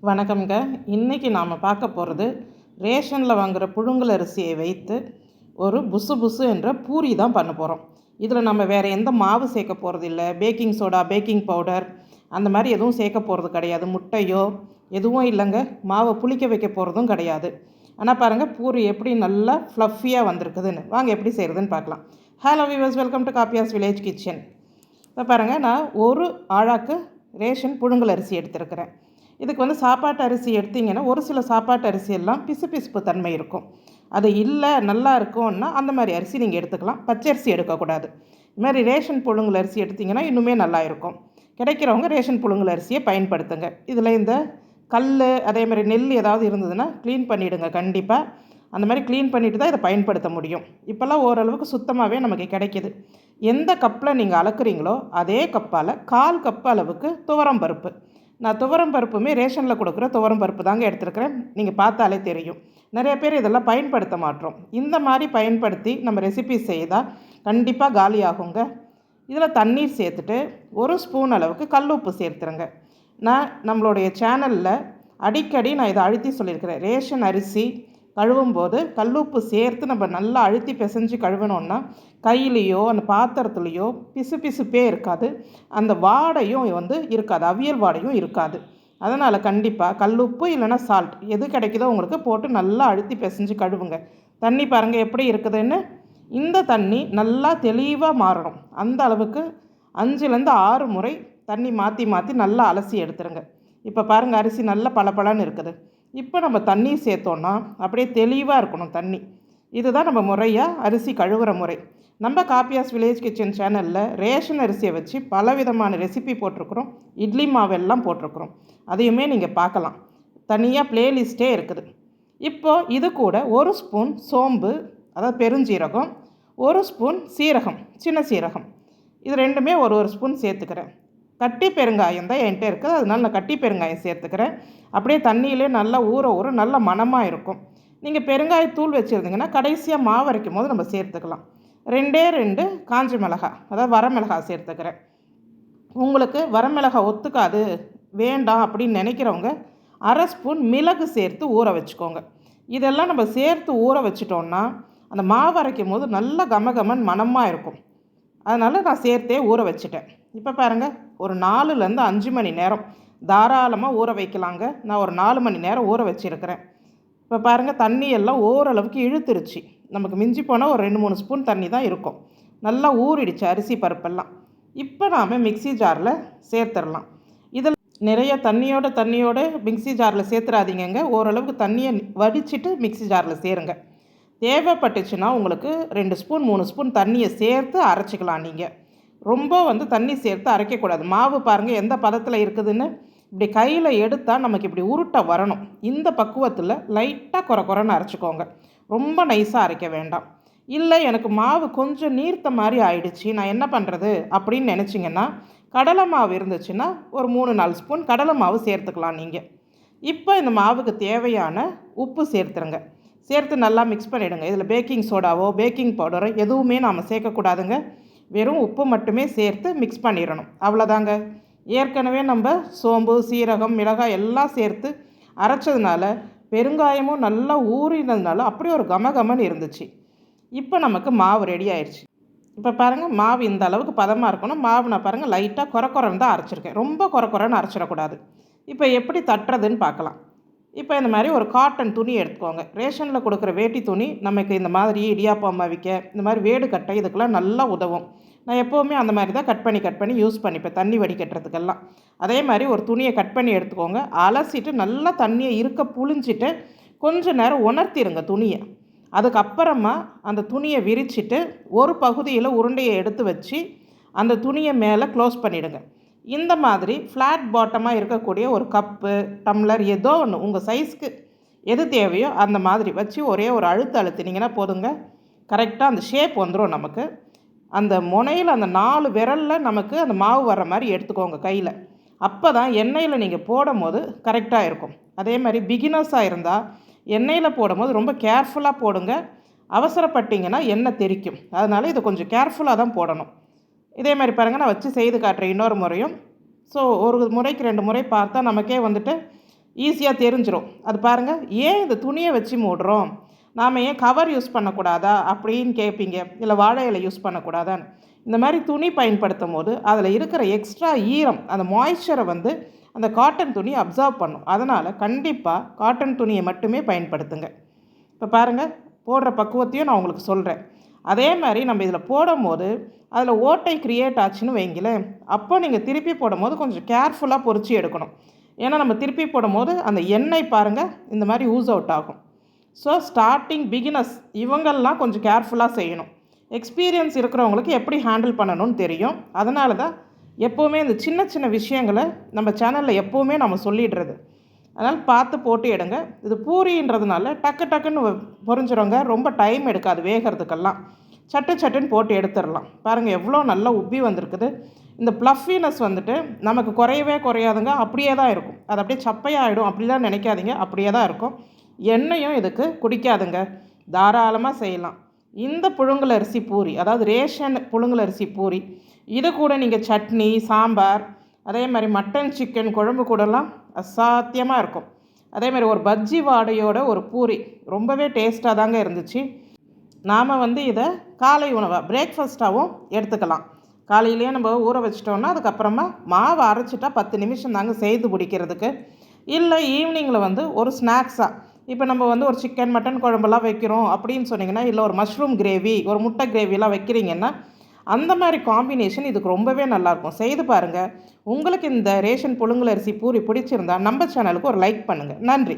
வணக்கம்ங்க. இன்றைக்கி நாம் பார்க்க போகிறது ரேஷனில் வாங்குகிற புழுங்கல் அரிசியை வைத்து ஒரு புசு புசு என்ற பூரி தான் பண்ண போகிறோம். இதில் நம்ம வேறு எந்த மாவு சேர்க்க போகிறது இல்லை. பேக்கிங் சோடா, பேக்கிங் பவுடர் அந்த மாதிரி எதுவும் சேர்க்க போகிறது கிடையாது. முட்டையோ எதுவும் இல்லைங்க. மாவை புளிக்க வைக்க போகிறதும் கிடையாது. ஆனால் பாருங்கள், பூரி எப்படி நல்லா ஃப்ளஃபியாக வந்திருக்குதுன்னு. வாங்க எப்படி செய்கிறதுன்னு பார்க்கலாம். Hello viewers, welcome to காப்பியாஸ் village kitchen. இப்போ பாருங்கள், நான் ஒரு ஆழாக்கு ரேஷன் புழுங்கல் அரிசி எடுத்துருக்கிறேன். இதுக்கு சாப்பாட்டு அரிசி எடுத்திங்கன்னா ஒரு சில சாப்பாட்டு அரிசியெல்லாம் பிசுபிசுப்பு தன்மை இருக்கும். அது இல்லை நல்லா இருக்கும்னா அந்த மாதிரி அரிசி நீங்கள் எடுத்துக்கலாம். பச்சரிசி எடுக்கக்கூடாது. இது மாதிரி ரேஷன் புழுங்கல் அரிசி எடுத்திங்கன்னா இன்னுமே நல்லா இருக்கும். கிடைக்கிறவங்க ரேஷன் புழுங்கல் அரிசியை பயன்படுத்துங்க. இதில் இந்த கல் அதே மாதிரி நெல் ஏதாவது இருந்ததுன்னா க்ளீன் பண்ணிவிடுங்க. கண்டிப்பாக அந்த மாதிரி க்ளீன் பண்ணிவிட்டு தான் இதை பயன்படுத்த முடியும். இப்போல்லாம் ஓரளவுக்கு சுத்தமாகவே நமக்கு கிடைக்கிது. எந்த கப்பில் நீங்கள் அளக்குறீங்களோ அதே கப்பால் 1/4 கப் அளவுக்கு துவரம் பருப்பு. நான் துவரம் பருப்புமே ரேஷனில் கொடுக்குற துவரம் பருப்பு தாங்க எடுத்துருக்கிறேன். நீங்கள் பார்த்தாலே தெரியும். நிறைய பேர் இதெல்லாம் பயன்படுத்த மாட்டோம். இந்த மாதிரி பயன்படுத்தி நம்ம ரெசிபி செய்தால் கண்டிப்பாக காலி ஆகுங்க. இதில் தண்ணீர் சேர்த்துட்டு 1 ஸ்பூன் அளவுக்கு கல் உப்பு சேர்த்துருங்க. நான் நம்மளுடைய சேனலில் அடிக்கடி இதை அழுத்தி சொல்லியிருக்கிறேன். ரேஷன் அரிசி கழுவும்போது கல்லுப்பு சேர்த்து நம்ம நல்லா அழுத்தி பிசைஞ்சு கழுவினோன்னா கையிலையோ அந்த பாத்திரத்துலேயோ பிசுபிசுப்பே இருக்காது. அந்த வாடையும் இருக்காது, அவியல் வாடையும் இருக்காது. அதனால் கண்டிப்பாக கல்லுப்பு இல்லைன்னா சால்ட் எது கிடைக்குதோ உங்களுக்கு போட்டு நல்லா அழுத்தி பிசைஞ்சு கழுவுங்க. தண்ணி பாருங்கள் எப்படி இருக்குதுன்னு. இந்த தண்ணி நல்லா தெளிவாக மாறணும். அந்த அளவுக்கு 5லேருந்து 6 முறை தண்ணி மாற்றி மாற்றி நல்லா அலசி எடுத்துருங்க. இப்போ பாருங்கள், அரிசி நல்லா பளபளன்னு இருக்குது. இப்போ நம்ம தண்ணி சேர்த்தோன்னா அப்படியே தெளிவாக இருக்கணும் தண்ணி. இதுதான் நம்ம முறையாக அரிசி கழுவுற முறை. நம்ம காப்பியாஸ் வில்லேஜ் கிச்சன் சேனலில் ரேஷன் அரிசியை வச்சு பலவிதமான ரெசிபி போட்டிருக்கிறோம். இட்லி மாவெல்லாம் போட்டிருக்கிறோம். அதையுமே நீங்கள் பார்க்கலாம். தனியாக ப்ளேலிஸ்ட்டே இருக்குது. இப்போது இது கூட 1 ஸ்பூன் சோம்பு, அதாவது பெருஞ்சீரகம், 1 ஸ்பூன் சீரகம், சின்ன சீரகம், இது ரெண்டுமே ஒரு ஸ்பூன் சேர்த்துக்கிறேன். கட்டி பெருங்காயம் தான் என்கிட்ட இருக்குது, அதனால நான் கட்டி பெருங்காயம் சேர்த்துக்கிறேன். அப்படியே தண்ணியிலே நல்லா ஊற நல்ல மணமாக இருக்கும். நீங்கள் பெருங்காயத்தூள் வச்சுருந்தீங்கன்னா கடைசியாக மாவு அரைக்கும் போது நம்ம சேர்த்துக்கலாம். 2 காஞ்ச மிளகாய், அதாவது வரமிளகாய் சேர்த்துக்கிறேன். உங்களுக்கு வரமிளகாய் ஒத்துக்காது, வேண்டாம் அப்படின்னு நினைக்கிறவங்க 1/2 ஸ்பூன் மிளகு சேர்த்து ஊற வச்சுக்கோங்க. இதெல்லாம் நம்ம சேர்த்து ஊற வச்சிட்டோன்னா அந்த மாவு அரைக்கும் போது நல்ல கமகமன் மணமாக இருக்கும். அதனால் நான் சேர்த்தே ஊற வச்சுட்டேன். இப்போ பாருங்கள், ஒரு 4லேருந்து 5 மணி நேரம் தாராளமாக ஊற வைக்கலாங்க. நான் ஒரு 4 மணி நேரம் ஊற வச்சுருக்கிறேன். இப்போ பாருங்கள், தண்ணியெல்லாம் ஓரளவுக்கு இழுத்துருச்சு. நமக்கு மிஞ்சி போனால் ஒரு 2-3 ஸ்பூன் தண்ணி தான் இருக்கும். நல்லா ஊறிடுச்சு அரிசி பருப்பெல்லாம். இப்போ நாம் மிக்சி ஜாரில் சேர்த்துடலாம். இதில் நிறைய தண்ணியோட மிக்சி ஜாரில் சேர்த்துறாதீங்க. ஓரளவுக்கு தண்ணியை வடிச்சிட்டு மிக்சி ஜாரில் சேருங்க. தேவைப்பட்டுச்சுன்னா உங்களுக்கு 2 ஸ்பூன் 3 ஸ்பூன் தண்ணியை சேர்த்து அரைச்சிக்கலாம். நீங்கள் ரொம்ப தண்ணி சேர்த்து அரைக்கக்கூடாது. மாவு பாருங்கள் எந்த பதத்தில் இருக்குதுன்னு. இப்படி கையில் எடுத்தால் நமக்கு இப்படி உருட்டை வரணும். இந்த பக்குவத்தில் லைட்டாக குறைன்னு அரைச்சிக்கோங்க. ரொம்ப நைஸாக அரைக்க வேண்டாம். இல்லை எனக்கு மாவு கொஞ்சம் நீர்த்த மாதிரி ஆயிடுச்சு, நான் என்ன பண்ணுறது அப்படின்னு நினச்சிங்கன்னா கடலை மாவு இருந்துச்சுன்னா ஒரு 3-4 ஸ்பூன் கடலை மாவு சேர்த்துக்கலாம் நீங்கள். இப்போ இந்த மாவுக்கு தேவையான உப்பு சேர்த்துருங்க. சேர்த்து நல்லா மிக்ஸ் பண்ணிவிடுங்க. இதில் பேக்கிங் சோடாவோ பேக்கிங் பவுடரோ எதுவுமே நாம் சேர்க்கக்கூடாதுங்க. வெறும் உப்பு மட்டுமே சேர்த்து மிக்ஸ் பண்ணிடணும். அவ்வளோதாங்க. ஏற்கனவே நம்ம சோம்பு, சீரகம், மிளகாய் எல்லாம் சேர்த்து அரைச்சதுனால பெருங்காயமும் நல்லா ஊறினதுனால அப்படியே ஒரு கமகமன்னு இருந்துச்சு. இப்போ நமக்கு மாவு ரெடி ஆயிடுச்சு. இப்போ பாருங்கள், மாவு இந்த அளவுக்கு பதமாக இருக்கணும். மாவு நான் பாருங்கள் லைட்டாக குறைன்னு தான் அரைச்சிருக்கேன். ரொம்ப குறைன்னு அரைச்சிடக்கூடாது. இப்போ எப்படி தட்டுறதுன்னு பார்க்கலாம். இப்போ இந்த மாதிரி ஒரு காட்டன் துணி எடுத்துக்கோங்க. ரேஷனில் கொடுக்குற வேட்டி துணி நமக்கு இந்த மாதிரி இடியாப்பம் அவிக்க, இந்த மாதிரி வேடு கட்டை இதுக்கெல்லாம் நல்லா உதவும். நான் எப்போவுமே அந்த மாதிரி தான் கட் பண்ணி யூஸ் பண்ணிப்பேன் தண்ணி வடிகட்டுறதுக்கெல்லாம். அதே மாதிரி ஒரு துணியை கட் பண்ணி எடுத்துக்கோங்க. அலசிட்டு நல்லா தண்ணியை புழிஞ்சிட்டு கொஞ்சம் நேரம் உணர்த்திடுங்க துணியை. அதுக்கப்புறமா அந்த துணியை விரிச்சிட்டு ஒரு பகுதியில் உருண்டையை எடுத்து வச்சு அந்த துணியை மேலே க்ளோஸ் பண்ணிவிடுங்க. இந்த மாதிரி ஃப்ளாட் பாட்டமாக இருக்கக்கூடிய ஒரு கப்பு, டம்ளர் ஏதோ ஒன்று உங்கள் சைஸ்க்கு எது தேவையோ அந்த மாதிரி வச்சு ஒரே ஒரு அழுத்தினீங்கன்னா போதுங்க. கரெக்டாக அந்த ஷேப் வந்துடும் நமக்கு. அந்த முனையில் அந்த 4 விரலில் நமக்கு அந்த மாவு வர்ற மாதிரி எடுத்துக்கோங்க கையில். அப்போ தான் எண்ணெயில் நீங்கள் போடும் போது கரெக்டாக இருக்கும். அதே மாதிரி பிகினர்ஸாக இருந்தால் எண்ணெயில் போடும் போது ரொம்ப கேர்ஃபுல்லாக போடுங்க. அவசரப்பட்டிங்கன்னா எண்ணெய் தெறிக்கும். அதனால் இதை கொஞ்சம் கேர்ஃபுல்லாக தான் போடணும். இதே மாதிரி பாருங்கள், நான் வச்சு செய்து காட்டுறேன் இன்னொரு முறையும். ஸோ ஒரு முறைக்கு 2 முறை பார்த்தா நமக்கே ஈஸியாக தெரிஞ்சிடும். அது பாருங்கள், ஏன் இந்த துணியை வச்சு மூடுறோம், நாம் ஏன் கவர் யூஸ் பண்ணக்கூடாதா அப்படின்னு கேட்பீங்க. இல்லை வாழை இலை யூஸ் பண்ணக்கூடாதான்னு. இந்த மாதிரி துணி பயன்படுத்தும் போது அதில் இருக்கிற எக்ஸ்ட்ரா ஈரம், அந்த மாய்ஸ்சரை வந்து அந்த காட்டன் துணி அப்சர்வ் பண்ணும். அதனால் கண்டிப்பாக காட்டன் துணியை மட்டுமே பயன்படுத்துங்க. இப்போ பாருங்கள், போடுற பக்குவத்தையும் நான் உங்களுக்கு சொல்கிறேன். அதே மாதிரி நம்ம இதில் போடும்போது அதில் ஓட்டை க்ரியேட் ஆச்சுன்னு வைங்களேன், அப்போ நீங்கள் திருப்பி போடும்போது கொஞ்சம் கேர்ஃபுல்லாக பொறிச்சு எடுக்கணும். ஏன்னா நம்ம திருப்பி போடும்போது அந்த எண்ணெய் பாருங்கள் இந்த மாதிரி ஊஸ் அவுட் ஆகும். ஸோ ஸ்டார்டிங் பிகினர்ஸ் இவங்கெல்லாம் கொஞ்சம் கேர்ஃபுல்லாக செய்யணும். எக்ஸ்பீரியன்ஸ் இருக்கிறவங்களுக்கு எப்படி ஹேண்டில் பண்ணணும்னு தெரியும். அதனால தான் எப்போவுமே இந்த சின்ன சின்ன விஷயங்களை நம்ம சேனலில் எப்போவுமே நம்ம சொல்லிடுறது. அதனால் பார்த்து போட்டு எடுங்க. இது பூரின்றதுனால டக்கு டக்குன்னு பொரிஞ்சிருங்க. ரொம்ப டைம் எடுக்காது வேகிறதுக்கெல்லாம். சட்டு சட்டுன்னு போட்டு எடுத்துடலாம். பாருங்கள் எவ்வளோ நல்லா உப்பி வந்திருக்குது. இந்த ப்ளஃபினஸ் வந்துட்டு நமக்கு குறையவே குறையாதுங்க, அப்படியே தான் இருக்கும். அது அப்படியே சப்பையாகிடும் அப்படிலாம் நினைக்காதீங்க, அப்படியே தான் இருக்கும். எண்ணெயும் இதுக்கு குடிக்காதுங்க, தாராளமாக செய்யலாம். இந்த புழுங்கலரிசி பூரி, அதாவது ரேஷன் புழுங்கலரிசி பூரி, இது கூட நீங்கள் சட்னி, சாம்பார், அதே மாதிரி மட்டன் சிக்கன் குழம்பு கூடலாம் அசாத்தியமாக இருக்கும். அதே மாதிரி ஒரு பஜ்ஜி வாடையோட ஒரு பூரி ரொம்பவே டேஸ்ட்டாக தாங்க இருந்துச்சு. நாம் வந்து இதை காலை உணவாக பிரேக்ஃபாஸ்ட்டாகவும் எடுத்துக்கலாம். காலையிலேயே நம்ம ஊற வச்சிட்டோன்னா அதுக்கப்புறமா மாவை அரைச்சிட்டா 10 நிமிஷம் தாங்க செய்து பிடிக்கிறதுக்கு. இல்லை ஈவினிங்கில் வந்து ஒரு ஸ்நாக்ஸாக, இப்போ நம்ம வந்து ஒரு சிக்கன் மட்டன் குழம்புலாம் வைக்கிறோம் அப்படின்னு சொன்னிங்கன்னா, இல்லை ஒரு மஷ்ரூம் கிரேவி, ஒரு முட்டை கிரேவிலாம் வைக்கிறீங்கன்னா, அந்த மாதிரி காம்பினேஷன் இதுக்கு ரொம்பவே நல்லாயிருக்கும். செய்து பாருங்கள். உங்களுக்கு இந்த ரேஷன் புழுங்கலரிசி பூரி பிடிச்சிருந்தா நம்ம சேனலுக்கு ஒரு லைக் பண்ணுங்கள். நன்றி.